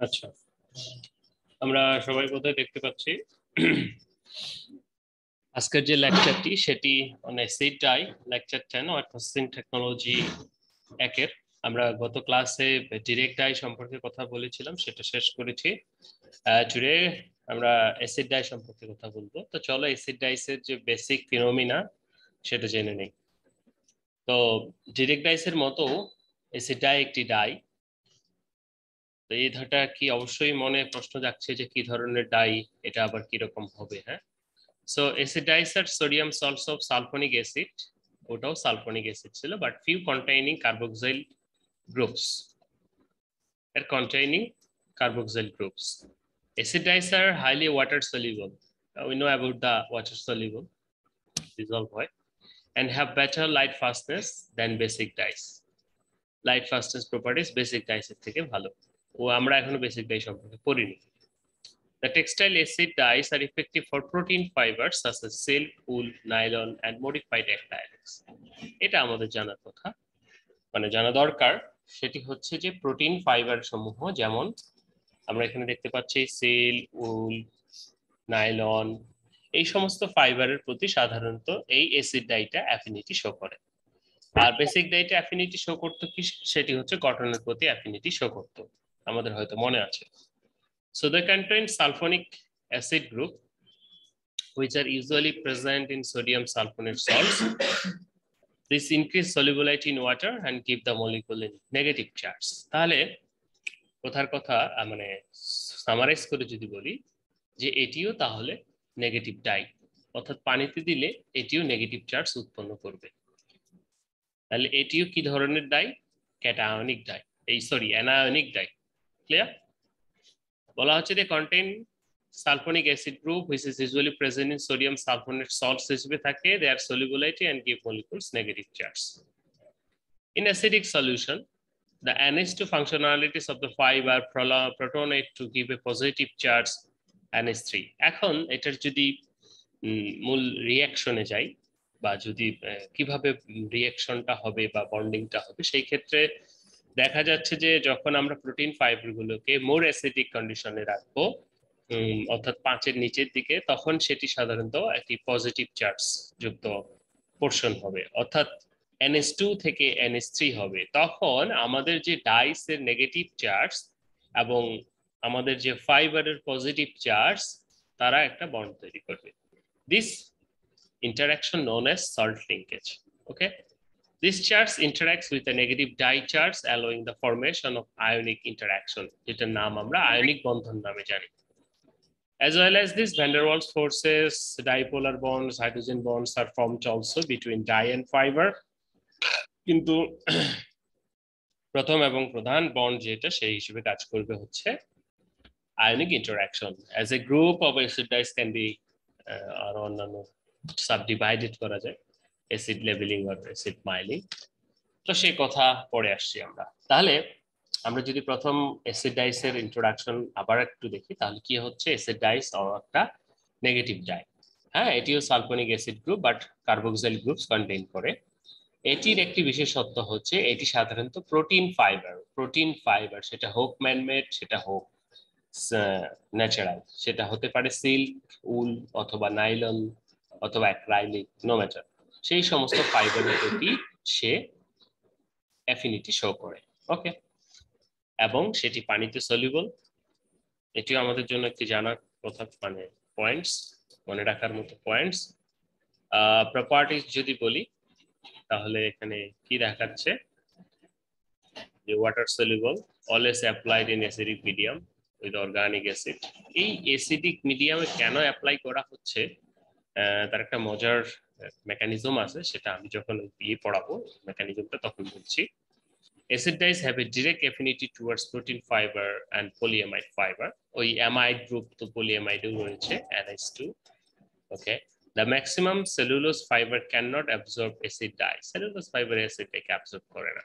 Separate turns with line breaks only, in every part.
আচ্ছা, আমরা সবাই বোধহয় দেখতে পাচ্ছি আজকের যে লেকচারটি সেটি on acid dye lecture 10 or processing technology একের। আমরা গত ক্লাসে ডিরেক্ট ডাই সম্পর্কে কথা বলেছিলাম, সেটা শেষ করেছি। টুডে আমরা অ্যাসিড ডাই সম্পর্কে কথা বলবো। তো চলো অ্যাসিড ডাইসের যে বেসিক ফিনোমিনা সেটা জেনে নেই। তো ডিরেক্ট ডাইসের মতো অ্যাসিড ডাই একটি ডাই। তো এই ধারটা কি অবশ্যই মনে প্রশ্ন যাচ্ছে যে কি ধরনের ডাই, এটা আবার কি রকম হবে। হ্যাঁ, সো অ্যাসিড ডাইস আর sodium salts of sulphonic acid, ওটাও সালফোনিক অ্যাসিড ছিল, but few containing carboxyl groups আর containing carboxyl groups. Acid dyes are highly water soluble. We know about the water soluble dissolved white and have better light fastness than basic dyes. Light fastness properties basic dyes এর থেকে ভালো। ও আমরা এখনো basic die সম্পর্কে পড়িনি। The textile acid dyes are effective for protein fibers such as silk, wool, nylon and modified acrylics. এটা আমাদের জানার কথা, মানে জানা দরকার। সেটি হচ্ছে যে প্রোটিন ফাইবার সমূহ, যেমন আমরা এখানে দেখতে পাচ্ছি সিল্ক, উল, নাইলন, এই সমস্ত ফাইবারের প্রতি সাধারণত এই অ্যাসিড ডাইটা অ্যাফিনিটি শো করে। আর বেসিক ডাইটা অ্যাফিনিটি শো করতো কি, সেটি হচ্ছে কটনের প্রতি অ্যাফিনিটি শো করতো, আমাদের হয়তো মনে আছে। So they contain sulfonic acid group which are usually present in sodium sulfonate salts. This increase solubility in water and keep the molecule in negative charge. তাহলে কথার কথা মানে সামারাইজ করে যদি বলি যে এটিও তাহলে নেগেটিভ ডাই, অর্থাৎ পানিতে দিলে এটিও নেগেটিভ চার্জ উৎপন্ন করবে। তাহলে এটিও কি ধরনের die? Cationic die, anionic die. Clear? বলা হচ্ছে যে contain sulphonic acid group which is usually present in sodium sulfonate salts হিসেবে থাকে, their solubility and give molecules negative charge. In acidic solution, the NH2 functionalities of the fiber protonate to give a positive charge NH3. এখন এটার যদি মূল রিঅ্যাকশনে যাই, বা যদি কিভাবে রিঅ্যাকশনটা হবে বা বন্ডিংটা হবে, সেই ক্ষেত্রে দেখা যাচ্ছে যে যখন আমরা প্রোটিন ফাইবারগুলোকে মোর অ্যাসিডিক কন্ডিশনে রাখবো, অর্থাৎ 5-এর নিচের দিকে, তখন সেটি সাধারণত একটি পজিটিভ চার্জ যুক্ত পোর্শন হবে, অর্থাৎ NH2 থেকে NH3 হবে। তখন আমাদের যে ডাইসের নেগেটিভ চার্জ এবং আমাদের যে ফাইবারের পজিটিভ চার্জ, তারা একটা বন্ড তৈরি করবে। This interaction known as salt linkage. Okay, this charge interacts with a negative dye charge, allowing the formation of ionic interaction, যেটার নাম আমরা আয়নিক বন্ধন নামে জানি। As well as this, van der Waals forces, dipolar bonds, hydrogen bonds are formed also between dye and fiber. কিন্তু প্রথম এবং প্রধান bond যেটা সেই হিসেবে কাজ করবে হচ্ছে ionic interaction. As a group of acid dyes can be আর অন্যান্য সাবডিভাইডেড করা যায়, অ্যাসিড লেভেলিং আর অ্যাসিড মাইলিং। তো সেই কথা পরে আসছি আমরা। তাহলে আমরা যদি প্রথম অ্যাসিড ডাইসের ইন্ট্রোডাকশন আবার একটু দেখি, তাহলে কি হচ্ছে, অ্যাসিড ডাইস একটা নেগেটিভ ডাই। হ্যাঁ, এটিও sulphonic acid group but carboxyl groups contain করে। এটির একটি বিশেষত্ব হচ্ছে এটি সাধারণত প্রোটিন ফাইবার, সেটা হোক ম্যানমেড, সেটা হোক ন্যাচারাল, সেটা হতে পারে সিল্ক, উল অথবা নাইলন অথবা অ্যাক্রাইলিক, নো ম্যাটার, সেই সমস্ত ফাইবারের প্রতি সে অ্যাফিনিটি শো করে। ওকে, এবং সেটি পানিতে সলিউবল। এটিও আমাদের জন্য একটি জানার কথা, মানে পয়েন্টস, মনে রাখার মতো পয়েন্টস। প্রপার্টিজ যদি বলি, তাহলে এখানে কি দেখাচ্ছে যে water soluble, always applied in acidic medium with organic acid. এই অ্যাসিডিক মিডিয়ামে কেন অ্যাপ্লাই করা হচ্ছে, তার একটা মজার মেকানিজম আছে, সেটা আমি যখন পড়াবো মেকানিজমটা তখন বলছি। Acid dyes have a direct affinity towards protein fiber and polyamide fiber. ওই অ্যামাইড গ্রুপ তো polyamide রয়েছে, NH2. Okay, the maximum cellulose fiber cannot absorb acid dye. Cellulose fiber acid take absorb করে না।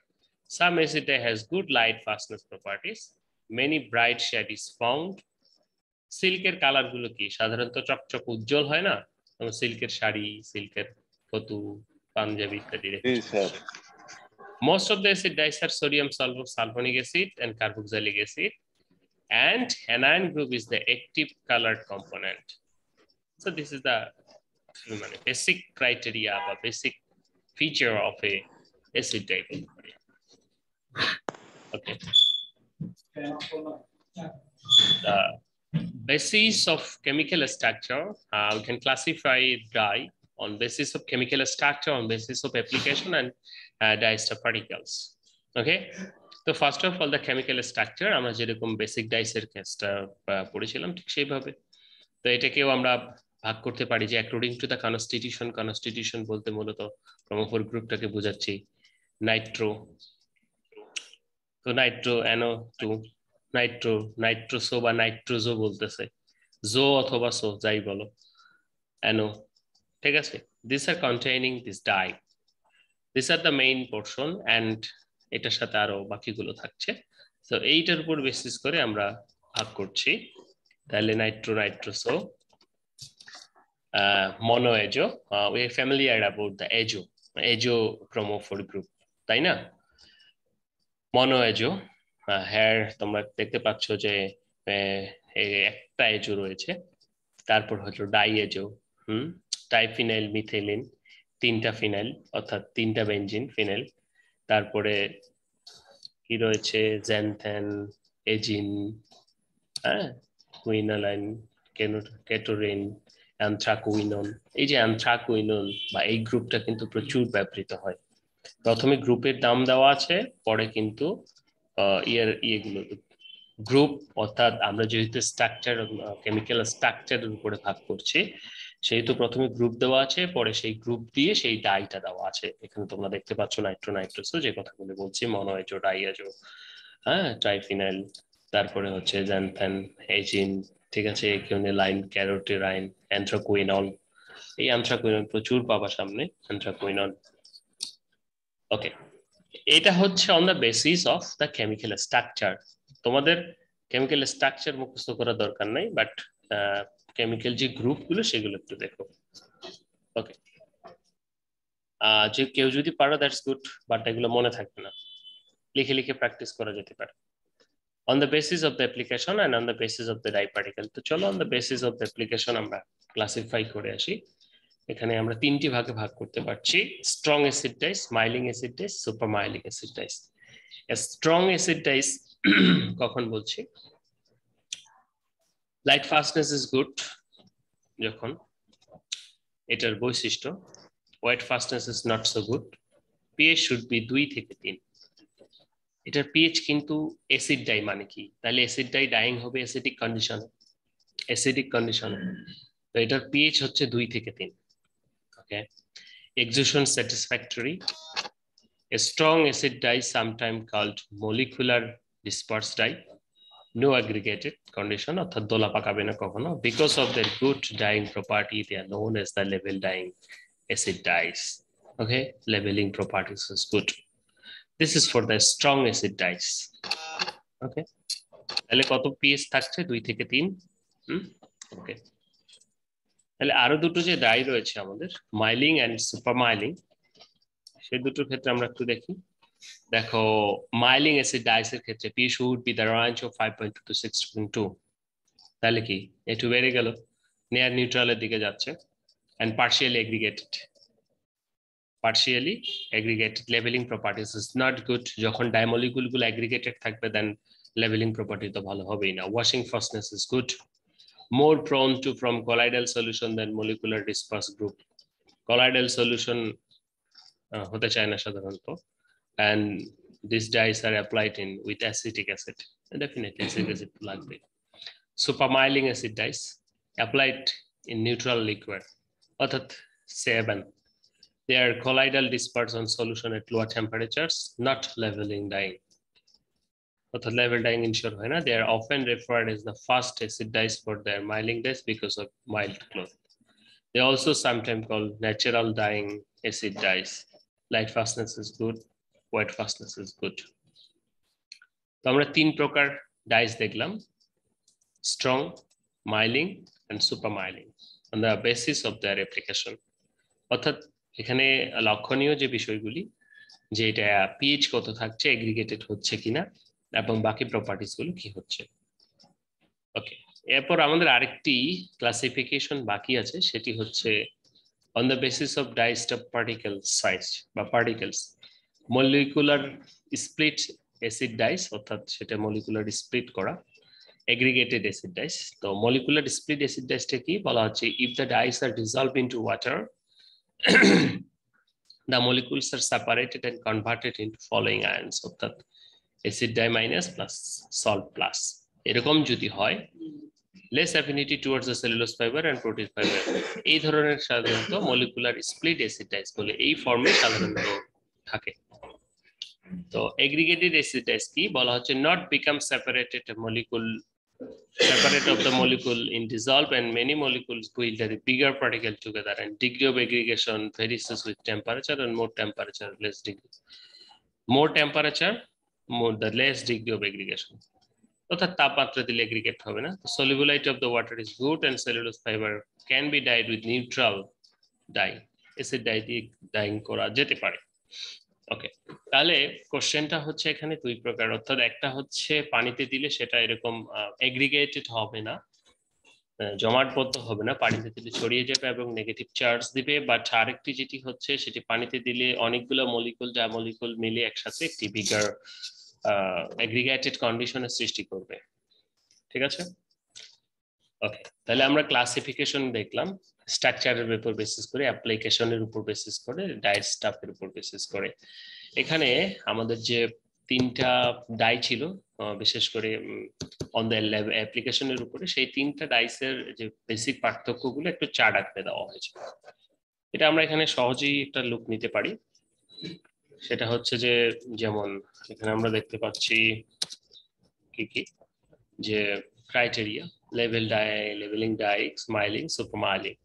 Some acid dye has good light fastness properties. Many bright shade is found. সিল্কের colour গুলো কি সাধারণত চকচক উজ্জ্বল হয় না, যেমন সিল্কের শাড়ি, সিল্কের ফতু, পাঞ্জাবি ইত্যাদি
জি
দেখেছো।
Sir.
Most of the acid dyes are sodium sulfonic acid and carboxylic acid, and anion group is the active colored component. So this is the basic criteria or basic feature of a acid dye. Okay. The basis of chemical structure, we can classify dye on basis of chemical structure, on basis of application, and diester particles. Okay. So first of all, the chemical structure, আমরা যেরকম basic ডাইসের কেসটা পড়েছিলাম ঠিক সেইভাবে। তো এটাকেও আমরা ভাগ করতে পারি যে অ্যাকর্ডিং টু দ্য কনস্টিটিউশন বলতে মূলত ক্রোমোফোর গ্রুপটাকে বোঝাচ্ছি। নাইট্রো, তো নাইট্রো NO2, নাইট্রোসো বা নাইট্রোজো বলতেছে, জো অথবা সো যাই বলো, NO, ঠিক আছে। This are containing this dye, this are the main portion, and এটার সাথে আরো বাকিগুলো থাকছে। তো এইটার উপর বেসিস করে আমরা ভাগ করছি। তাহলে nitroso, monoazo, we are familiar about the azo chromophore group, তাই না? monoazo, হ্যাঁ তোমরা দেখতে পাচ্ছ যে একটা এজো রয়েছে, তারপর হচ্ছে ডাইএজো, টাইফিনাইল মিথিলিন, তিনটা ফিনাইল অর্থাৎ তিনটা বেনজিন ফিনাইল, তারপরে কি রয়েছে জ্যান্থেন, এজিন, হ্যাঁ, কুইনালাইন, কেটোরিন, অ্যানথ্রাকুইনন। এই যে অ্যানথ্রাকুইনন বা এই গ্রুপটা কিন্তু প্রচুর ব্যবহৃত হয়। প্রথমে গ্রুপের নাম দেওয়া আছে, পরে কিন্তু ইয়েগুলো গ্রুপ, অর্থাৎ আমরা যেহেতু স্ট্রাকচার কেমিক্যাল স্ট্রাকচারের উপরে ভাগ করছি, সেহেতু প্রথমে গ্রুপ দেওয়া আছে, পরে সেই গ্রুপ দিয়ে সেই ডাইটা দেওয়া আছে। এখানে তোমরা দেখতে পাচ্ছ নাইট্রোসো যে কথাগুলো বলছি, মনোএজো, ডাইএজো, হ্যাঁ, ট্রাইফিনাইল, তারপরে হচ্ছে জ্যান্থান, এজিন, ঠিক আছে, লাইন, ক্যারোটিরাইন, অ্যানথ্রাকুইনল। এই অ্যানথ্রাকুইনল প্রচুর পাবা সামনে, অ্যানথ্রাকুইনল। ওকে, এটা হচ্ছে on the basis of the chemical structure. তোমাদের কেমিক্যাল স্ট্রাকচার মুখস্থ করার দরকার নাই, বাট কেমিক্যাল যে গ্রুপগুলো সেগুলো একটু দেখো। ওকে, যে কেউ যদি পারো দ্যাটস গুড, বাট এগুলো মনে থাকবে না, লিখে লিখে প্র্যাকটিস করা যেতে পারে। on the basis of the application and on the basis of the dye particle, তো চলো on the basis of the application আমরা ক্লাসিফাই করে আসি। এখানে আমরা তিনটি ভাগে ভাগ করতে পারছি, strong acid dyes, milling acid dyes, super milling acid dyes. Strong acid dyes কখন বলছি? লাইট ফাস্টনেস ইজ গুড যখন এটার বৈশিষ্ট্য, wet fastness is not so good, pH should be 2 থেকে 3। এটার পিএইচ কিন্তু অ্যাসিড ডাই মানে কি? তাহলে অ্যাসিড ডাই ডাইং হবে অ্যাসিডিক কন্ডিশনে, তো এটার পিএইচ হচ্ছে 2 থেকে 3। ওকে, exhaustion satisfactory. A strong acid dye, sometimes called molecular dispersed dye, no aggregated condition, অর্থাৎ দোলা পাকাবে না কখনো। Because of their good dyeing property, they are known as the level dyeing acid dyes. Okay, labeling properties is good. This is for the strong acid dyes. Okay, তাহলে কত pH থাকছে? 2 থেকে 3। ওকে, তাহলে আরো দুটো যে ডাই রয়েছে আমাদের, মাইলিং এন্ড সুপার মাইলিং, সেই দুটোর ক্ষেত্রে আমরা একটু দেখি। দেখো, মাইলিং অ্যাসিড ডাইসের ক্ষেত্রে pH would be the range of 5.2 to 6.2। তাহলে কি একটু বেড়ে গেল, নিয়ার নিউট্রালের দিকে যাচ্ছে, and partially aggregated levelling properties is not good. যখন ডাইমলিকুল গুলো এগ্রিগেটেড থাকবে, দেন লেভেলিং প্রপার্টি তো ভালো হবেই না। Washing fastness is good, more prone to from colloidal solution than molecular dispersed group. Colloidal solution হতে চায় না সাধারণত, and these dyes are applied in with acetic acid. Definitely acetic acid লাগবে। Supermiling acid dyes applied in neutral liquid, অর্থাৎ 7, they are colloidal dispersed on solution at lower temperatures, not leveling dyeing, অর্থাৎ level dyeing ensure হয় না। They are often referred as the first acid dyes for their miling dyes because of mild cloth. They also sometimes called natural dyeing acid dyes. Light fastness is good, white fastness is good. তো আমরা 3 প্রকার dyes দেখলাম, strong, milling and super milling, on the basis of their application, অর্থাৎ এখানে লক্ষণীয় যে বিষয়গুলি, যে এটা পিএইচ কত থাকছে, এগ্রিগেটেড হচ্ছে কিনা, এবং বাকি প্রপার্টিজ গুলো কি হচ্ছে। ওকে, এরপর আমাদের আরেকটি ক্লাসিফিকেশন বাকি আছে, সেটি হচ্ছে on the basis of dyes of particle size বা particles molecular split acid dyes, অর্থাৎ সেটা মলিকুলার স্প্লিট করা aggregated acid dyes. তো molecular split acid dyes টা কি বলা হচ্ছে, if the dyes are dissolved into water the molecules are separated and converted into following ions, অর্থাৎ acid dye minus plus salt plus। এরকম যদি হয় less affinity towards the cellulose fiber and protein fiber, এই ধরনের সাধারণত molecular split acid dyes বলে এই ফর্মে সাধারণত থাকে। তো aggregated acid dyes কি বলা হচ্ছে, not become separated molecule separate of the molecule in dissolve and many molecules build a bigger particle together and degree of aggregation varies with temperature and more temperature less degree, more temperature more the less degree of aggregation, অর্থাৎ তাপমাত্রা দিলে aggregate হবে না। solubility of the water is good and cellulose fiber can be dyed with neutral dye, acid dye দিয়ে dyeing করা যেতে পারে। ওকে, তাহলে কোশ্চেনটা হচ্ছে এখানে দুই প্রকার, অর্থাৎ একটা হচ্ছে পানিতে দিলে সেটা এরকম এগ্রিগেটেড হবে না, জমাটবদ্ধ হবে না, পানিতে দিলে ছড়িয়ে যাবে এবং নেগেটিভ চার্জ দিবে। বাট আরেকটি যেটি হচ্ছে সেটি পানিতে দিলে অনেকগুলো মলিকুল যা মলিকুল মিলে একসাথে একটি বিগার এগ্রিগেটেড কন্ডিশনের সৃষ্টি করবে। ঠিক আছে, ওকে, তাহলে আমরা ক্লাসিফিকেশন দেখলাম স্ট্রাকচারের উপর বেসিস করে, অ্যাপ্লিকেশনের উপর বেসিস করে, ডাই স্টাফের উপর বেসিস করে। এখানে আমাদের যে তিনটা ডাই ছিল বিশেষ করে অন দ্য অ্যাপ্লিকেশনের উপরে, সেই তিনটা ডাইসের যে বেসিক পার্থক্যগুলো একটু চার্ট আঁকতে দেওয়া হয়েছে। এটা আমরা এখানে সহজেই একটা লুক নিতে পারি। সেটা হচ্ছে যে যেমন এখানে আমরা দেখতে পাচ্ছি কি কি, যে criteria level dye, leveling dye, milling, supermilling.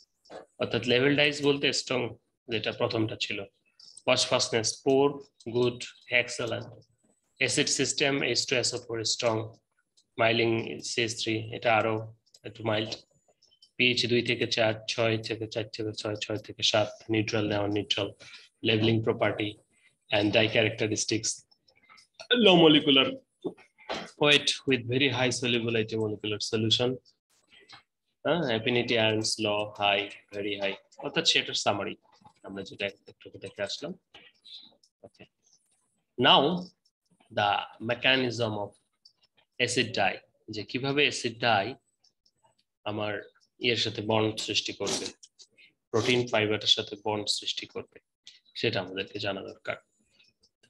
অর্থাৎ লেভেল ডাইস বলতে স্ট্রং, যেটা প্রথমটা ছিল, wash fastness poor, good, excellent, acid system H2SO4 strong, milling CH3 এটা আরো একটু মাইল্ড, পিএইচ 2 থেকে 4, 6 থেকে 4 থেকে 6, 6 থেকে 7, নিউট্রাল নেওয়া neutral, leveling property and dye characteristics, low molecular weight with very high solubility molecular solution, affinity ions low, high, very high, অর্থাৎ সেটার সামারি আমরা যেটা একটু দেখে আসলাম। ওকে, নাও the mechanism of acid dye, যে কিভাবে অ্যাসিড ডাই আমার এর সাথে বন্ড সৃষ্টি করবে, প্রোটিন ফাইবারের সাথে বন্ড সৃষ্টি করবে, সেটা আমাদেরকে জানা দরকার।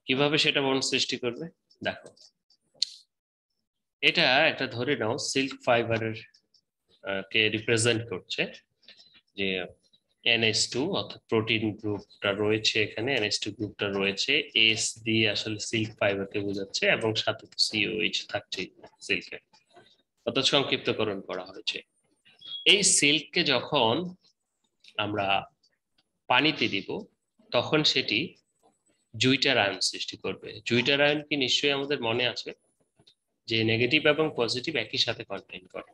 কিভাবে সেটা বন্ড সৃষ্টি করবে দেখো, এটা একটা ধরে নাও সিল্ক ফাইবারের কে রিপ্রেজেন্ট করছে, যে NH2 অর্থাৎ প্রোটিন গ্রুপটা রয়েছে এখানে, NH2 গ্রুপটা রয়েছে, S দিয়ে আসলে সিল্ক ফাইবারকে বোঝাচ্ছে এবং সাথে তো COH থাকছে সিল্কে, অর্থাৎ সংক্ষিপ্তকরণ করা হয়েছে। এই সিল্ককে যখন আমরা পানিতে দিব তখন সেটি জুইটার আয়ন সৃষ্টি করবে। জুইটার আয়ন কি নিশ্চয়ই আমাদের মনে আছে যে নেগেটিভ এবং পজিটিভ একই সাথে কন্টেইন করে।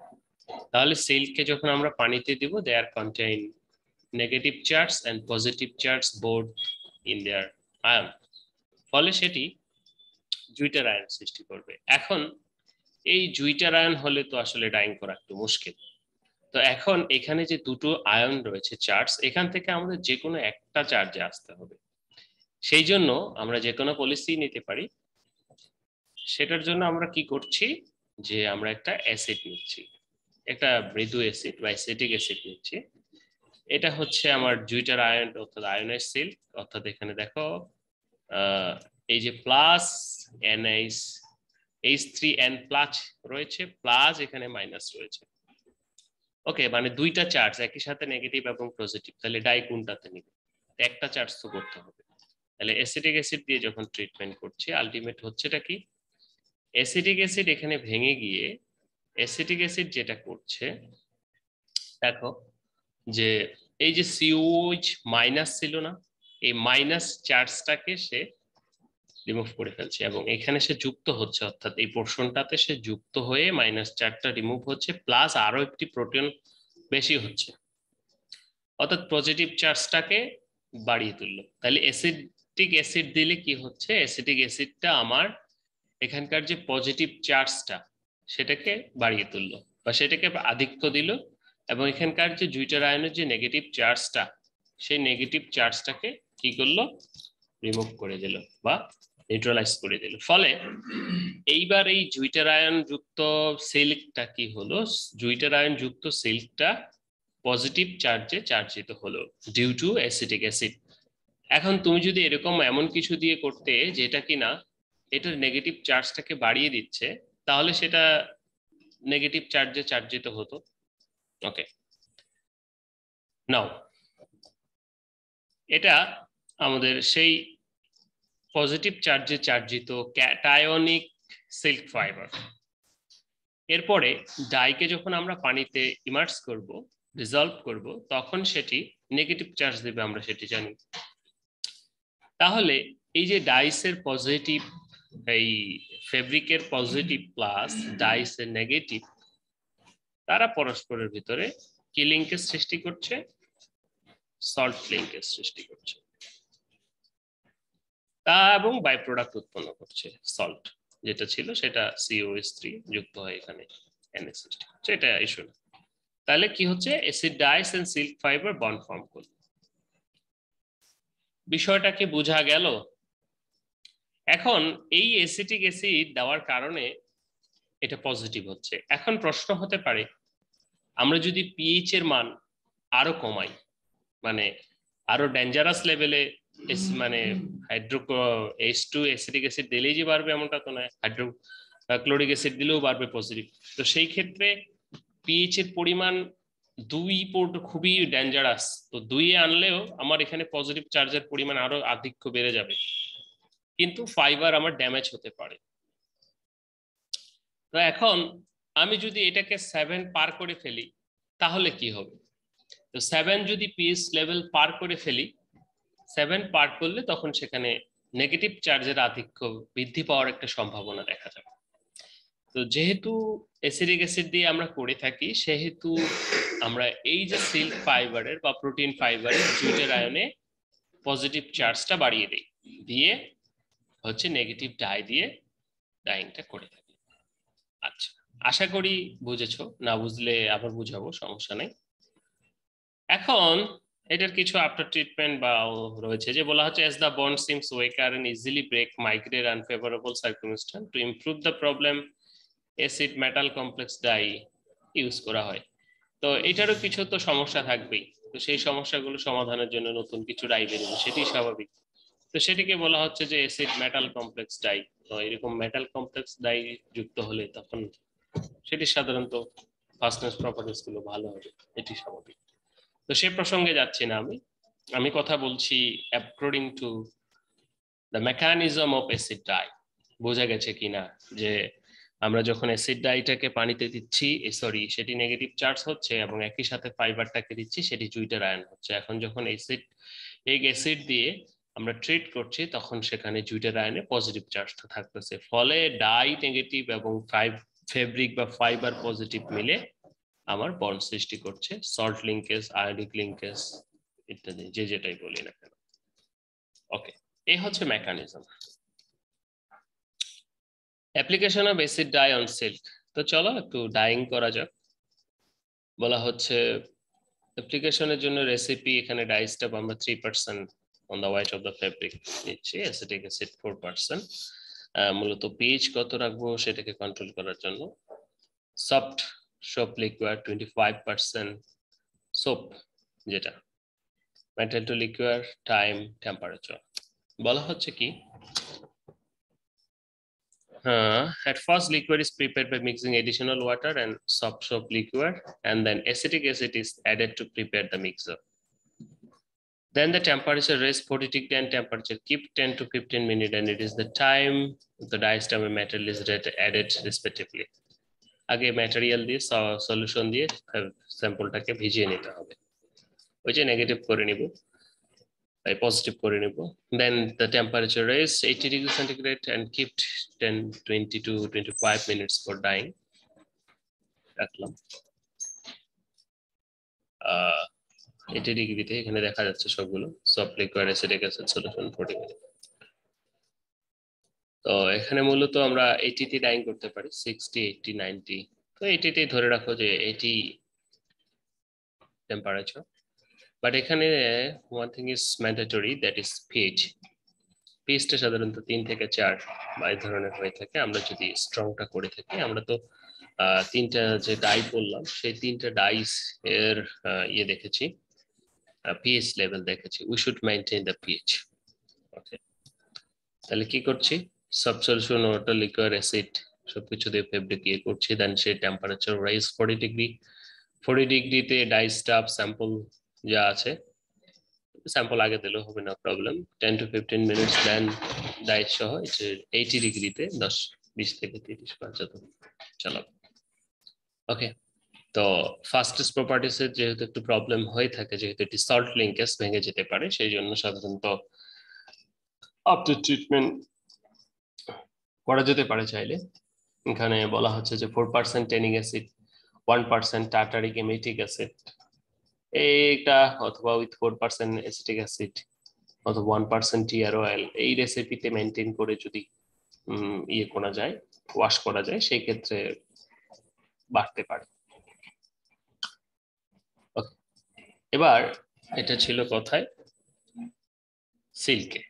তাহলে সিল্ককে যখন আমরা পানিতে দিব, they are contain negative charge and positive charge both in their ion, ফলে সেটি জুইটার আয়ন সৃষ্টি করবে। এখন এই জুইটার আয়ন হলে তো আসলে ডাইং করা একটু মুশকিল। তো এখন এখানে যে দুটো আয়ন রয়েছে চার্জ, এখান থেকে আমাদের যে কোনো একটা চার্জে আসতে হবে। সেই জন্য আমরা যে কোনো পলিসি নিতে পারি। সেটার জন্য আমরা কি করছি, যে আমরা একটা অ্যাসিড নিচ্ছি, একটা মৃদু অ্যাসিড বা অ্যাসিটিক অ্যাসিড নিচ্ছি। এটা হচ্ছে আমার জুইটার আয়ন অর্থাৎ আয়নাইজ সিল্ক, অর্থাৎ এখানে দেখো এই যে প্লাস NH H3N প্লাস রয়েছে, প্লাস এখানে মাইনাস রয়েছে। ওকে, মানে দুইটা চার্জ একই সাথে নেগেটিভ এবং পজিটিভ, তাহলে ডাই কোনটাতে নিবে, একটা চার্জ তো করতে হবে। তাহলে অ্যাসিটিক অ্যাসিড দিয়ে যখন ট্রিটমেন্ট করছি, আলটিমেট হচ্ছেটা কি, অ্যাসিটিক অ্যাসিড এখানে ভেঙে গিয়ে অ্যাসিটিক অ্যাসিড যেটা করছে দেখো, যে এই যে COH মাইনাস ছিল না, এই মাইনাস চার্জটাকে সে রিমুভ করে ফেলছে এবং এখানে সে যুক্ত হচ্ছে, অর্থাৎ এই পোর্শনটাতে সে যুক্ত হয়ে মাইনাস চার্জটা রিমুভ হচ্ছে, প্লাস আরো একটি প্রোটন বেশি হচ্ছে, অর্থাৎ পজিটিভ চার্জটাকে বাড়িয়ে তুললো। তাহলে অ্যাসিটিক অ্যাসিড দিলে কি হচ্ছে, অ্যাসিটিক অ্যাসিডটা আমার এখানকার যে পজিটিভ চার্জটা সেটাকে বাড়িয়ে তুললো বা সেটাকে আধিক্য দিল, এবং এখানকার যে জুইটার আয়নের যে নেগেটিভ চার্জটা সেই নেগেটিভ চার্জটাকে কি করলো, রিমুভ করে দিল বা নিউট্রালাইজ করে দিল। ফলে এইবার এই জুইটার আয়ন যুক্ত সিল্কটা কি হলো, জুইটার আয়ন যুক্ত সিল্কটা পজিটিভ চার্জে চার্জিত হলো ডিউ টু অ্যাসিটিক অ্যাসিড। এখন তুমি যদি এরকম এমন কিছু দিয়ে করতে যেটা কিনা এটার নেগেটিভ চার্জটাকে বাড়িয়ে দিচ্ছে, তাহলে সেটা নেগেটিভ চার্জে চার্জিত হতো। ওকে, নাও এটা আমাদের সেই পজিটিভ চার্জে চার্জিত ক্যাটায়নিক সিল্ক ফাইবার। এরপরে ডাইকে যখন আমরা পানিতে ইমার্স করব, ডিজলভ করব, তখন সেটি নেগেটিভ চার্জ দেবে, আমরা সেটি জানি। তাহলে এই যে ডাইসের পজিটিভ, এই ফেব্রিকের পজিটিভ প্লাস ডাইসের নেগেটিভ, তারা পরস্পরের ভিতরে কি লিঙ্কেজ সৃষ্টি করছে, সল্ট লিঙ্কেজ সৃষ্টি করছে, তা এবং বাই প্রোডাক্ট উৎপন্ন করছে সল্ট, যেটা ছিল সেটা COH3 যুক্ত হয় এখানে NH সৃষ্টি করছে, এটা ইস্যু না। তাহলে কি হচ্ছে, acid dyes and silk fibre bond form করলো। বিষয়টা কি বোঝা গেল? এখন এই অ্যাসিটিক অ্যাসিড দেওয়ার কারণে এটা পজিটিভ হচ্ছে। এখন প্রশ্ন হতে পারে, আমরা যদি পিএইচ এর মান আরো কমাই, মানে আরো ডেঞ্জারাস লেভেলে মানে H2 অ্যাসিটিক অ্যাসিড দিলেই যে বাড়বে এমনটা তো নয়, হাইড্রোক্লোরিক অ্যাসিড দিলেও বাড়বে পজিটিভ। তো সেই ক্ষেত্রে পিএইচ এর পরিমাণ 2 খুবই ডেঞ্জারাস, তো 2 আনলেও আমার এখানে পজিটিভ চার্জের পরিমাণ আরো আধিক্য বেড়ে যাবে, কিন্তু ফাইবার আমার ড্যামেজ হতে পারে। তো এখন আমি যদি এটাকে 7 পার করে ফেলি তাহলে কি হবে? তো 7 যদি পিএইচ লেভেল পার করে ফেলি, 7 পার করলে তখন সেখানে নেগেটিভ চার্জের আধিক্য বৃদ্ধি পাওয়ার একটা সম্ভাবনা দেখা যাবে। তো যেহেতু অ্যাসিডিক অ্যাসিড দিয়ে আমরা করে থাকি, সেহেতু আমরা এই যে সিল্ক ফাইবারের বা প্রোটিন ফাইবারের জুইটার আয়নে পজিটিভ চার্জটা বাড়িয়ে দিই, দিয়ে হচ্ছে নেগেটিভ ডাই দিয়ে ডাইংটা করে থাকি। আচ্ছা, আশা করি বুঝেছো, না বুঝলে আবার বুঝাবো, সমস্যা নেই। এখন এটার কিছু আফটার ট্রিটমেন্ট বা রয়েছে, যে বলা হচ্ছে as the bond seems weaker and easily break, migrate unfavorable circumstance to improve the problem acid metal complex dye use করা হয়। তো এটারও কিছু তো সমস্যা থাকবেই, তো সেই সমস্যাগুলো সমাধানের জন্য নতুন কিছু ডাই বেরোবে, সেটি স্বাভাবিক। তো সেটিকে বলা হচ্ছে যে অ্যাসিড মেটাল কমপ্লেক্স ডাই। তো এরকম মেটাল কমপ্লেক্স ডাই যুক্ত হলে তখন সেটি সাধারণত ফাস্টনেস প্রপার্টিজ গুলো ভালো হবে, এটি স্বাভাবিক। তো সে প্রসঙ্গে যাচ্ছি না, আমি কথা বলছি according to the mechanism of acid dye. বোঝা গেছে কিনা যে আমরা যখন অ্যাসিড ডাইটাকে পানিতে দিচ্ছি, সরি সেটি নেগেটিভ চার্জ হচ্ছে, এবং একই সাথে ফাইবারটাকে দিচ্ছি সেটি জুইটার আয়ন হচ্ছে। এখন যখন অ্যাসিড দিয়ে আমরা ট্রিট করছি তখন সেখানে জুইটার আয়নে পজিটিভ চার্জটা থাকতেছে, ফলে ডাই নেগেটিভ এবং ফেব্রিক বা ফাইবার পজিটিভ মিলে আমার বন্ড সৃষ্টি করছে, সল্ট লিঙ্কেজ, আয়োডিক লিঙ্কেজ ইত্যাদি, যে যেটাই বলি না কেন। ওকে, এই হচ্ছে mechanism. Application of acid dye on silk. তো চলো একটু ডাইং করা যাক। বলা হচ্ছে অ্যাপ্লিকেশনের জন্য রেসিপি, এখানে ডাই স্টেপ আমরা 3% on the weight of the fabric নিচ্ছি, অ্যাসিটিক অ্যাসিড 4%। মূলত পিএইচ কত রাখবো সেটাকে কন্ট্রোল করার জন্য। সফট সোপ লিকুইড 25%, সোপ যেটা, metal to liquid, time, temperature. বলা হচ্ছে কি, at first liquid is prepared by mixing additional water and soft soap liquid, and then acetic acid is added to prepare the mixture. Then the temperature raised 40 degree and temperature keep 10 to 15 minutes, and it is the time the diastema material is added respectively. আগে material দিয়ে solution দিয়ে স্যাম্পলটাকে ভিজিয়ে নিতে হবে, ওই যে negative করে নিব, positive করে নিব। Then the temperature is 80 degrees centigrade and keep 10, 20 to 25 minutes for dyeing. রাখলাম। 80 ডিগ্রিতে এখানে দেখা যাচ্ছে সবগুলো soft liquid acetic acid solution 40 minute. তো এখানে মূলত আমরা 80 তে ডাইং করতে পারি, 60, 80, 90। তো 80 তে ধরে রাখো যে 80 টেম্পারেচার। বাট এখানে one thing is mandatory, that is pH. পিএইচটা সাধারণত 3 থেকে 4 বা এই ধরনের হয়ে থাকে। আমরা যদি স্ট্রংটা করে থাকি, আমরা তো তিনটা যে ডাই বললাম সেই তিনটা ডাইস এর ইয়ে দেখেছি, পিএইচ লেভেল দেখেছি। We should maintain the pH. Okay, তাহলে কি করছি, সব সলিউশন ওয়াটার লিকুইড অ্যাসিড সবকিছু দিয়ে ফেব্রিক ইয়ে করছি, দেন সেই টেম্পারেচার রাইজ 40 ডিগ্রি। 40 ডিগ্রিতে ডাই স্টাফ স্যাম্পল যা আছে, স্যাম্পল আগে দিলেও হবে না problem, 10 to 15 minutes then die সহ 80 ডিগ্রিতে 10-20 থেকে 30 পর্যন্ত চালাবো। ওকে, তো ফাস্টেস্ট প্রপার্টিস এর যেহেতু একটু প্রবলেম হয়ে থাকে, যেহেতু এটি সল্ট লিঙ্কেজ ভেঙে যেতে পারে, সেই জন্য সাধারণত আফটার ট্রিটমেন্ট করা যেতে পারে চাইলে। এখানে বলা হচ্ছে যে 4% ট্যানিক অ্যাসিড, 1% টার্টারিক এমিটিক অ্যাসিড, এইটা অথবা উইথ 4% অ্যাসিটিক অ্যাসিড অথবা 1% টিআর অয়েল, এই রেসিপিতে মেনটেন করে যদি ইয়ে করা যায়, ওয়াশ করা যায়, সেই ক্ষেত্রে বাড়তে পারে। এবার এটা ছিল কথায় সিল্কে।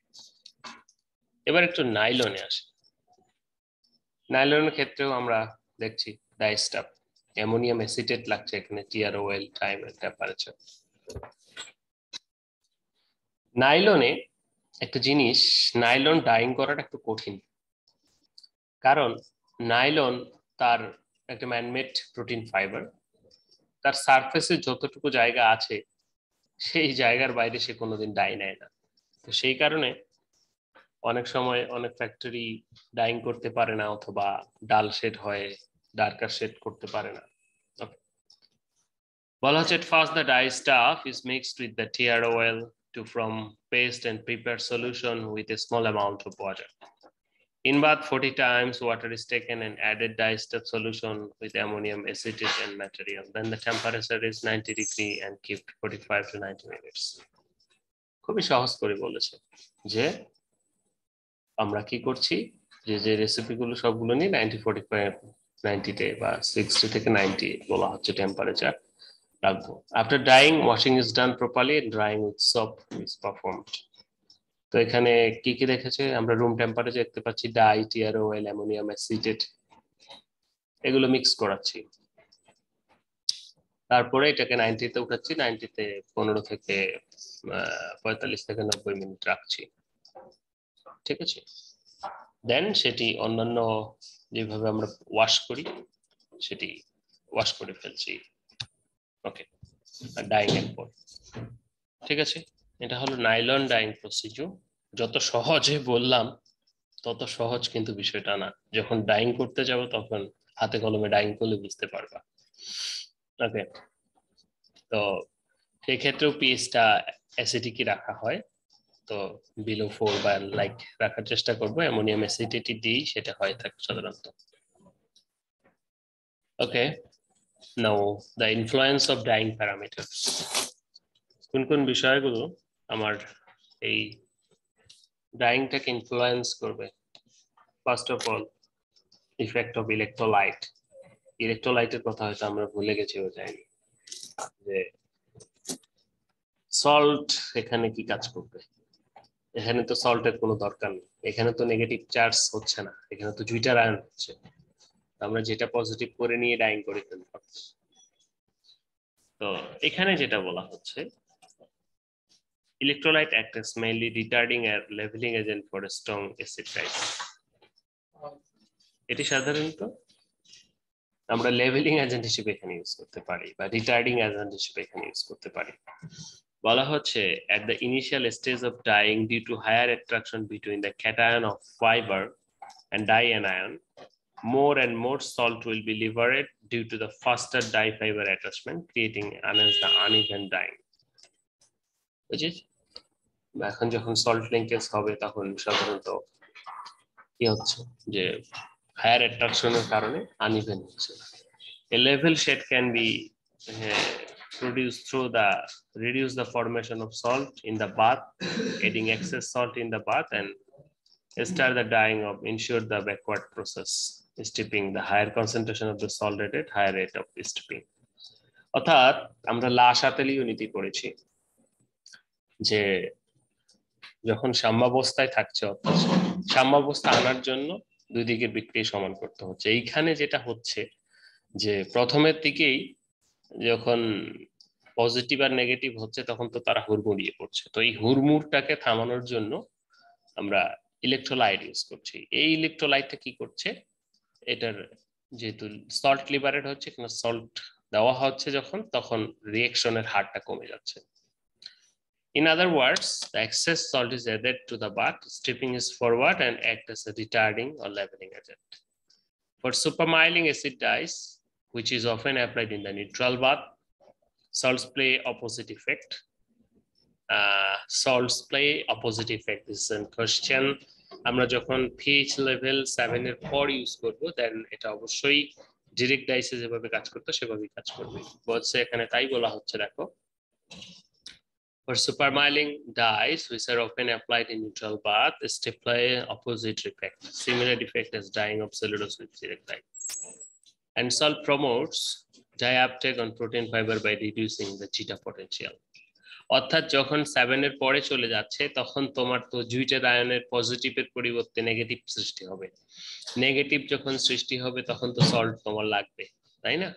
এবার একটু নাইলনে আসে। নাইলনের ক্ষেত্রেও আমরা দেখছি ডাই স্টাফ, অ্যামোনিয়াম অ্যাসিটেট লাগছে এখানে, টিআর অয়েল, টাইম, টেম্পারেচার। নাইলনে একটা জিনিস, নাইলন ডাইং করাটা একটু কঠিন, কারণ নাইলন তার একটা ম্যানমেড প্রোটিন ফাইবার, তার সারফেসে যতটুকু জায়গা আছে সেই জায়গার বাইরে সে কোনোদিন ডাই নেয় না। তো সেই কারণে অনেক সময় অনেক ফ্যাক্টরি ডাইং করতে পারে না, অথবা ডাল শেড হয়, ডার্কার শেড করতে পারে না। বলা হচ্ছে at first the dye stuff is mixed with the tear oil to form paste and prepare solution with a small amount of water. In bath 40 times water is taken and added dye stuff solution with ammonium acetate and material. Then the temperature is 90 degree and kept 45 to 90 minutes. খুবই সহজ করে বলেছে যে আমরা কি করছি, যে রেসিপিগুলো সবগুলো নিয়ে 90-45 90 বা 60 থেকে 90 বলা হচ্ছে টেম্পারেচার রাখবো। After drawing washing is done properly, drawing with soap is performed. তো এখানে কি কি দেখেছে, আমরা রুম টেম্পারেচার দেখতে পাচ্ছি, die, TR oil, ammonium acetate, এগুলো মিক্স করাচ্ছি। তারপরে এটাকে 90-তে উঠাচ্ছি, 90-তে 15 থেকে 45 থেকে 90 মিনিট রাখছি। ঠিক আছে, দেন সেটি অন্যান্য যেভাবে আমরা ওয়াশ করি সেটি ওয়াশ করে ফেলছি। ওকে, ডাইং এর পর। ঠিক আছে, এটা হলো নাইলন ডাইং প্রসিডিউর। যত সহজে বললাম তত সহজ কিন্তু বিষয়টা না, যখন ডাইং করতে যাব তখন হাতে কলমে ডাইং করলে বুঝতে পারবা। ওকে, তো সেই ক্ষেত্রেও পিএইচটা অ্যাসিডিকই রাখা হয়, তো বিলো 4 বা লাইক রাখার চেষ্টা করবো। অ্যামোনিয়াম অ্যাসিডিটি দিই, সেটা হয় থাকে সাধারণত। Okay, now the influence of dyeing parameters. কোন কোন বিষয়গুলো আমার এই ডাইংটাকে ইনফ্লুয়েন্স করবে? First of all, effect of electrolyte. ইলেকট্রোলাইটের কথা হয়তো আমরা ভুলে গেছি, ও যাইনি যে সল্ট এখানে কি কাজ করবে। এখানে তো সল্টের কোনো দরকার নেই, এখানে তো নেগেটিভ চার্জ হচ্ছে না, এখানে তো জুইটার আয়ন হচ্ছে, আমরা যেটা পজিটিভ করে নিয়ে ডাইং করে ফেলতে পারছি। তো এখানে যেটা বলা হচ্ছে, electrolyte act as mainly retarding and leveling agent for a strong acid type. এটি সাধারণত আমরা লেভেলিং এজেন্ট হিসেবে এখানে ইউজ করতে পারি, বা রিটার্ডিং এজেন্ট হিসেবে এখানে ইউজ করতে পারি। বলা হচ্ছে at the initial stage of dyeing, due to higher attraction between the cation of fiber and dianion, more and more salt will be liberated due to the faster dye fiber attachment, creating the uneven dyeing. এখন যখন salt linkage হবে তখন সাধারণত কি হচ্ছে যে higher অ্যাট্রাকশনের কারণে uneven হচ্ছে। A level shade can be produced through reduce the formation of salt in the bath, adding excess salt in the bath, and start the dyeing of ensure the backward process, steeping the higher concentration of the salt at higher rate of steeping. অর্থাৎ আমরা লা শাতেলি unity করেছি যে যখন সাম্যাবস্থায় থাকছে অর্থাৎ সাম্যাবস্থা আনার জন্য দুই দিকের বিক্রিয়া সমান করতে হচ্ছে। এইখানে যেটা হচ্ছে যে প্রথমের দিকেই যখন পজিটিভ আর নেগেটিভ হচ্ছে তখন তো তারা হুড়মুড়িয়ে পড়ছে, তো এই হুড়মুড়টাকে থামানোর জন্য আমরা ইলেকট্রোলাইট ইউজ করছি। এই ইলেকট্রোলাইটটা কি করছে, এটার যেহেতু সল্ট লিবারেট হচ্ছে কিনা সল্ট দেওয়া হচ্ছে যখন তখন রিঅ্যাকশনের হারটা কমে যাচ্ছে। In other words, the excess salt is added to the bath, stripping is forward and act as a retarding or leveling agent. For supermiling acid dyes, which is often applied in the neutral bath, salts play opposite effect. Salts play opposite effect. This is a question. আমরা যখন pH level 7 এর পর use করব দেন এটা অবশ্যই direct ডাইসে যেভাবে কাজ করতে সেভাবেই কাজ করবে। বলছে এখানে তাই বলা হচ্ছে, দেখো for supermiling dyes which are often applied in neutral bath, display opposite effect, similar effect as dyeing of cellulose with direct dye. And salt promotes dye uptake on protein fiber by reducing the zeta potential. অর্থাৎ যখন 7 এর পরে চলে যাচ্ছে তখন তোমার তো জুইটার আয়নের পজিটিভের পরিবর্তে নেগেটিভ সৃষ্টি হবে। নেগেটিভ যখন সৃষ্টি হবে তখন তো সল্ট তোমার লাগবে, তাই না?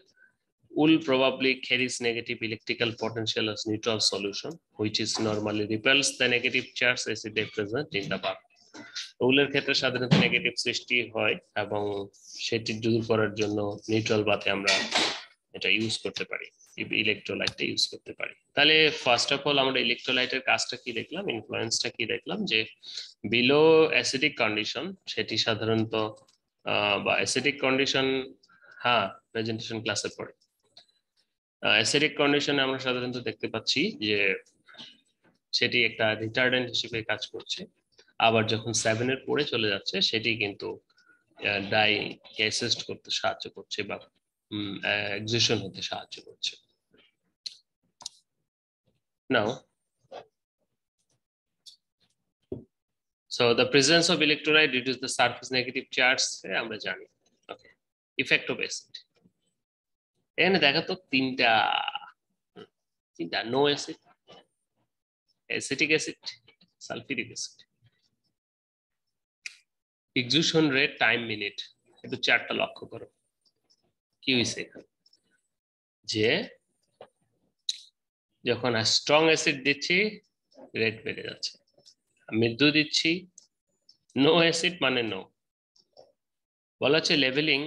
Wool probably carries negative electrical potential as neutral solution, which is normally repels the negative charge acid present in the bath. উলের ক্ষেত্রে সাধারণত নেগেটিভ সৃষ্টি হয় এবং সেটি দূর করার জন্য নিউট্রাল বাথে আমরা এটা ইউজ করতে পারি, ইলেকট্রোলাইটটা ইউজ করতে পারি। তাহলে ফার্স্ট অফ অল আমরা ইলেকট্রোলাইটের কাজটা কি দেখলাম, ইনফ্লুয়েন্সটা কি দেখলাম, যে বিলো অ্যাসিডিক কন্ডিশন সেটি সাধারণত বা অ্যাসিডিক কন্ডিশন, হ্যাঁ প্রেজেন্টেশন ক্লাসে পড়ে, অ্যাসিডিক কন্ডিশনে আমরা সাধারণত দেখতে পাচ্ছি যে সেটি একটা রিটার্ডেন্ট হিসেবে কাজ করছে, আবার যখন 7 এর পরে চলে যাচ্ছে সেটি কিন্তু ডাই অ্যাসিস্ট করতে সাহায্য করছে বা এক্সিশন হতে সাহায্য করছে। Now, so the presence of electrolyte reduces the surface negative charge, আমরা জানি। Okay, effect of acid, এখানে দেখো তো তিনটা no acid, acetic acid, sulphuric acid, excision rate, time, minute, একটু চারটা লক্ষ্য করো কি হয়েছে এখানে, যে যখন স্ট্রং অ্যাসিড দিচ্ছি রেট বেড়ে যাচ্ছে, মৃদু দিচ্ছি নো অ্যাসিড মানে নো, বলা হচ্ছে leveling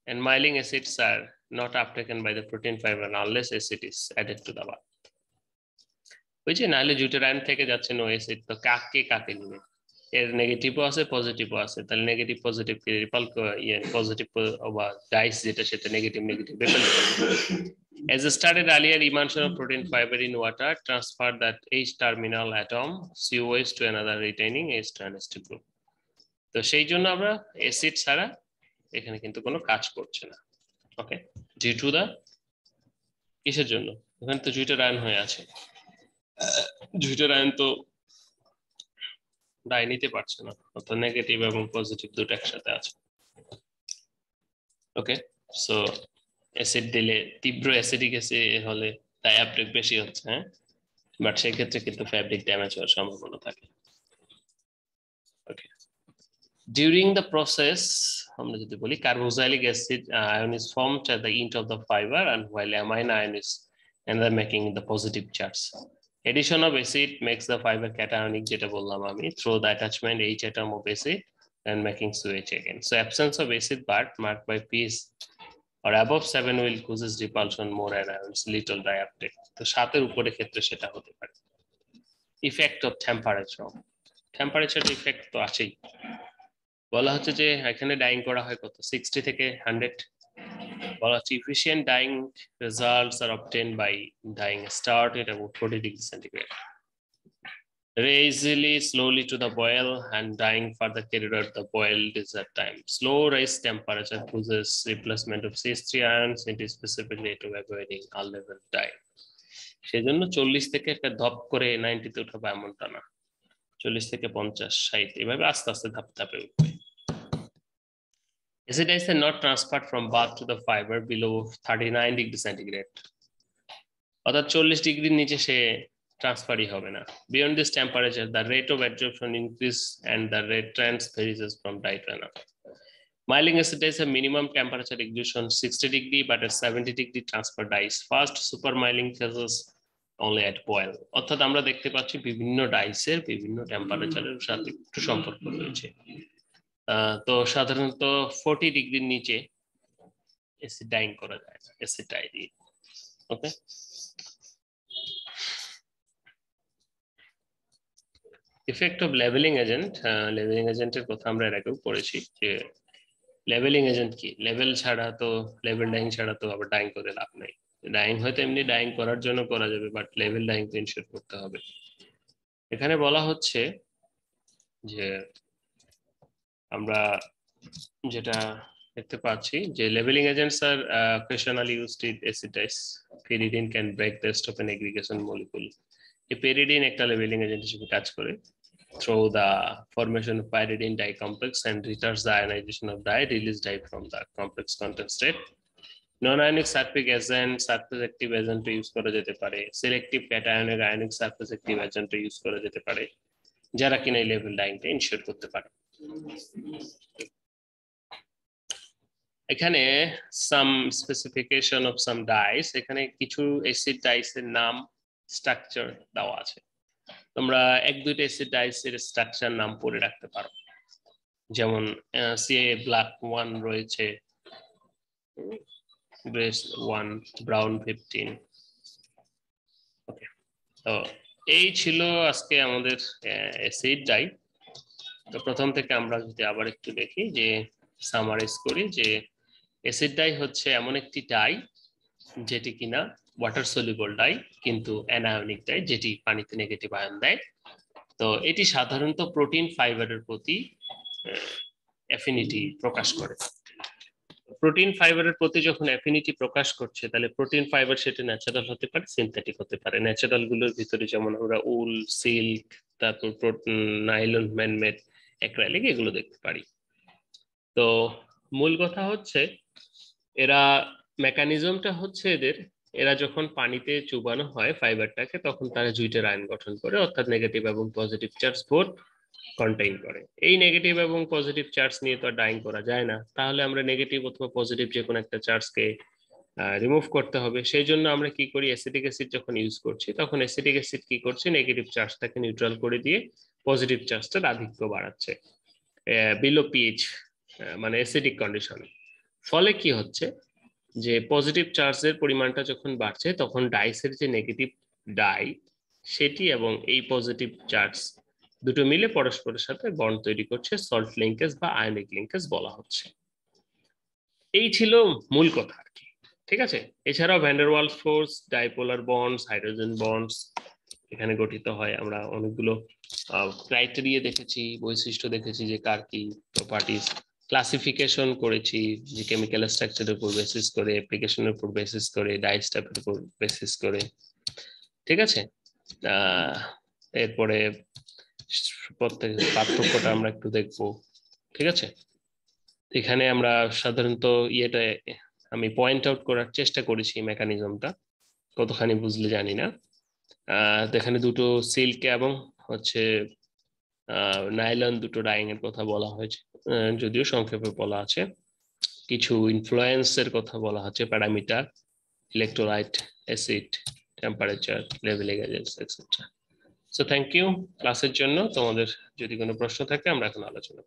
and miling acids are not uptaken by the protein fiber unless acid is added to the bath. বুঝছে, নাহলে জুটেরাইন থেকে যাচ্ছে নো অ্যাসিড, তো কাকে কাকে নিবে, এর নেগেটিভও আছে পজিটিভও আছে, তাহলে নেগেটিভ পজিটিভ কে রিপাল পজিটিভ বা ডাইস যেটা সেটা নেগেটিভ নেগেটিভ রিপাল করবে। As stated earlier, emulsion of protein fiber in water transfer that H terminal atom COH to another retaining H to NH2 group. তো সেই জন্য আমরা অ্যাসিড ছাড়া এখানে কিন্তু কোনো কাজ করছে না। ওকে, ডিউ টু দা কিসের জন্য, এখানে তো জুইটার আয়ন হয়ে আছে, জুইটার আয়ন তো ডাই নিতে পারছে না, অর্থাৎ নেগেটিভ এবং পজিটিভ দুটো একসাথে আছে। ওকে, সো অ্যাসিড দিলে তীব্র অ্যাসিডিক অ্যাসিড হলে ডাই আপটেক বেশি হচ্ছে, হ্যাঁ, বাট সেই ক্ষেত্রে কিন্তু ফ্যাব্রিক ড্যামেজ হওয়ার সম্ভাবনা থাকে। ওকে, during the process আমরা যদি বলি carboxylic acid ion is formed at the end of the fiber and while amine ion is another making the positive charge. Addition of acid makes the fiber cationic যেটা বললাম আমি, through the attachment H atom of acid and making COH again. So absence of acid part marked by pH or above 7 will causes repulsion more ions little dye uptake. তো 7 এর উপরে ক্ষেত্রে সেটা হতে পারে। Effect of temperature, temperature effect তো আছেই, বলা হচ্ছে যে এখানে ডাইং করা হয় কত 60 থেকে 100, বলা হচ্ছে efficient dyeing results are obtained by dyeing start at about 40 degrees centigrade. Raise slowly to the boil and dyeing further carried out the boil desired time. Slow rise temperature causes replacement of CH3 ions. It is specifically to avoiding unleavened dye. সেজন্য 40 থেকে একটা ধপ করে 90 তে উঠাবো এমনটা না, 40 থেকে 50, 60 এভাবে আস্তে আস্তে ধাপে ধাপে উঠবে। Acid ice are not transferred from bath to the fiber below 39 degree centigrade. অর্থাৎ 40 ডিগ্রির নিচে সে ট্রান্সফারই হবে না। Beyond this temperature, the rate of absorption increase and the rate trends varies from dye to another. Miling acid has a minimum temperature exertion 60 degree, but at 70 degree transfer dies. Fast super miling phases only at boil. অর্থাৎ আমরা দেখতে পাচ্ছি বিভিন্ন ডাইসের বিভিন্ন টেম্পারেচারের সাথে একটু সম্পর্ক রয়েছে। তো সাধারণত 40 ডিগ্রির নিচে অ্যাসিড ডাইং করা যায় না, অ্যাসিড ডাই দিয়ে। ওকে, effect of leveling agent. Leveling এজেন্টের কথা আমরা এর আগেও পড়েছি যে লেভেলিং এজেন্ট কি, লেভেল ছাড়া তো, লেভেল ডাইং ছাড়া তো আবার ডাইং করে লাভ নাই। ডাইং হয়তো এমনি ডাইং করার জন্য করা যাবে, বাট লেভেল ডাইং তো ইনশিওর করতে হবে। এখানে বলা হচ্ছে যে আমরা যেটা দেখতে পাচ্ছি যে leveling agents are occasionally used in acid dyes. Pyridine can break the rest of an aggregation molecule. এই pyridine একটা লেভেলিং এজেন্ট হিসেবে কাজ করে through the formation of pyridine dye complex and retards the ionization of dye, release dye from the complex content state. Non-ionic sulfuric agent, surface active agent use করা যেতে পারে, selective cationic ionic surface active agent use করা যেতে পারে, যারা কিনা এই level ডাইংটা ensure করতে পারে। এখানে some specification of some dyes, এখানে কিছু অ্যাসিড ডাইস এর নাম, স্ট্রাকচার দেওয়া আছে। তোমরা এক দুইটা অ্যাসিড ডাইস এর স্ট্রাকচার নাম পড়ে রাখতে পারো, যেমন CA ব্ল্যাক 1 রয়েছে, গ্রে 1, ব্রাউন 15। ওকে, তো এই ছিল আজকে আমাদের অ্যাসিড ডাই। তো প্রথম থেকে আমরা যদি আবার একটু দেখি যে সামারাইজ করি যে অ্যাসিড ডাই হচ্ছে এমন একটি ডাই যেটি কিনা ওয়াটার সলিউবল ডাই কিন্তু অ্যানায়নিক ডাই, যেটি পানিতে নেগেটিভ আয়ন দেয়। তো এটি সাধারণত প্রোটিন ফাইবারের প্রতি অ্যাফিনিটি প্রকাশ করে। প্রোটিন ফাইবারের প্রতি যখন অ্যাফিনিটি প্রকাশ করছে, তাহলে প্রোটিন ফাইবার সেটা ন্যাচারাল হতে পারে, সিনথেটিক হতে পারে। ন্যাচারাল গুলোর ভিতরে যেমন আমরা উল, সিল্ক, তারপর নাইলন, ম্যানমেড, অ্যাক্রাইলিক এগুলো দেখতে পারি। তো মূল কথা হচ্ছে এরা মেকানিজমটা হচ্ছে এরা যখন পানিতে চুবানো হয় ফাইবারটাকে, তখন তারা জুইটের আয়ন গঠন করে, অর্থাৎ নেগেটিভ এবং পজিটিভ চার্জ বোথ কন্টেইন করে। এই নেগেটিভ এবং পজিটিভ চার্জ নিয়ে তো ডাইং করা যায় না, তাহলে আমরা নেগেটিভ অথবা পজিটিভ যে কোনো একটা চার্জকে রিমুভ করতে হবে। সেই জন্য আমরা কি করি, অ্যাসিটিক অ্যাসিড যখন ইউজ করছি তখন অ্যাসিটিক অ্যাসিড কি করছে, নেগেটিভ চার্জটাকে নিউট্রাল করে দিয়ে পজিটিভ চার্জটার আধিক্য বাড়াচ্ছে বিলো পিএইচ, মানে অ্যাসিডিক কন্ডিশন। ফলে কি হচ্ছে যে পজিটিভ চার্জের পরিমাণটা যখন বাড়ছে, তখন ডাইসের যে নেগেটিভ ডাই সেটি এবং এই পজিটিভ চার্জ দুটো মিলে পরস্পরের সাথে বন্ড তৈরি করছে, সল্ট লিঙ্কেজ বা আয়নিক লিঙ্কেজ বলা হচ্ছে। এই ছিল মূল কথা আর কি, ঠিক আছে। এছাড়াও van der Waals force, dipolar bonds, hydrogen bonds এখানে গঠিত হয়। আমরা অনেকগুলো ক্রাইটেরিয়া দেখেছি, বৈশিষ্ট্য দেখেছি যে কার কি প্রপার্টিজ, ক্লাসিফিকেশন করেছি যে কেমিক্যাল স্ট্রাকচারের উপর বেসিস করে, অ্যাপ্লিকেশনের উপর বেসিস করে, ডাইস্টাপের উপর বেসিস করে, ঠিক আছে। এরপরে প্রত্যেক পার্থক্যটা আমরা একটু দেখবো, ঠিক আছে। এখানে আমরা সাধারণত ইয়েটা আমি পয়েন্ট আউট করার চেষ্টা করেছি, মেকানিজমটা কতখানি বুঝলে জানি না। এখানে দুটো সিল্ক এবং হচ্ছে নাইলন দুটো ডাইং এর কথা বলা হয়েছে, যদিও সংক্ষেপে বলা আছে। কিছু ইনফ্লুয়েন্সের কথা বলা হচ্ছে, parameter, electrolyte, acid, temperature, levelling agents etcetera. So thank you ক্লাসের জন্য। তোমাদের যদি কোনো প্রশ্ন থাকে আমরা এখন আলোচনা